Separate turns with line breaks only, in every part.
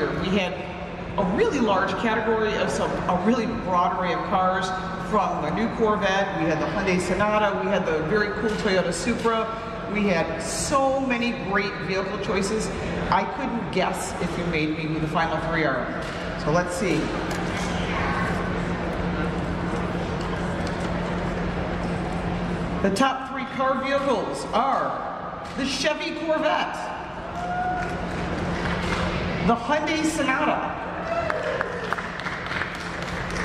year. We had a really large category of a really broad array of cars, from a new Corvette, we had the Hyundai Sonata, we had the very cool Toyota Supra. We had so many great vehicle choices. I couldn't guess if you made me who the final three are. So let's see. The top three car vehicles are the Chevy Corvette, the Hyundai Sonata,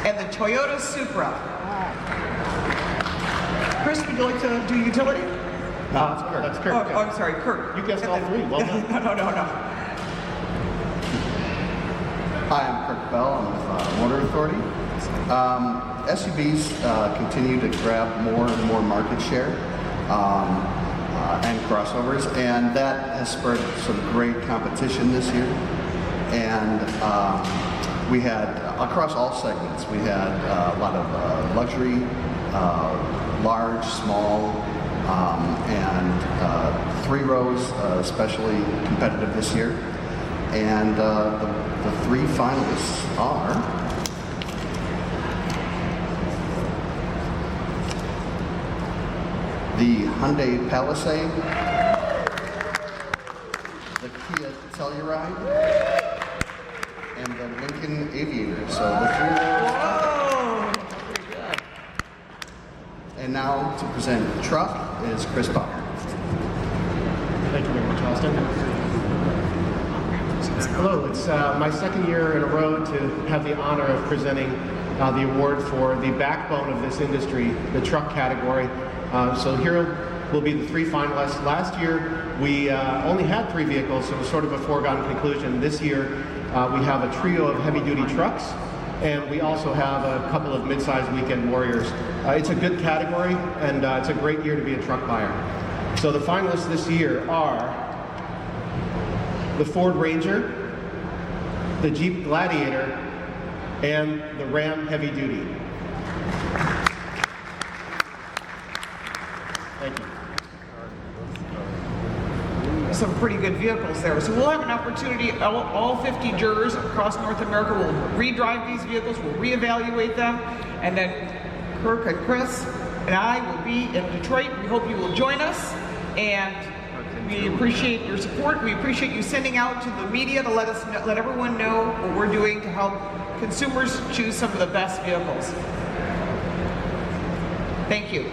and the Toyota Supra. Chris, would you like to do utility?
No, that's Kirk. That's Kirk.
Oh, I'm sorry, Kirk.
You guessed all three. Well done.
No.
Hi, I'm Kirk Bell. I'm with Motor Authority. SUVs continue to grab more and more market share and crossovers, and that has spurred some great competition this year. And we had, across all segments, we had a lot of luxury, large, small, and three rows, especially competitive this year. And the three finalists are the Hyundai Palisade, the Kia Telluride, and the Lincoln Aviator. So the three rows. And now to present the truck is Chris Bauer.
Thank you very much, Austin. Hello, it's my second year in a row to have the honor of presenting the award for the backbone of this industry, the truck category. So here will be the three finalists. Last year we only had three vehicles, so it was sort of a foregone conclusion. This year we have a trio of heavy-duty trucks, and we also have a couple of mid-sized weekend warriors. It's a good category, and it's a great year to be a truck buyer. So the finalists this year are the Ford Ranger, the Jeep Gladiator, and the Ram Heavy Duty. Thank you.
Some pretty good vehicles there. So we'll have an opportunity, all 50 jurors across North America will re-drive these vehicles, we'll reevaluate them, and then Kirk and Chris and I will be in Detroit. We hope you will join us, and we appreciate your support. We appreciate you sending out to the media to let everyone know what we're doing to help consumers choose some of the best vehicles. Thank you.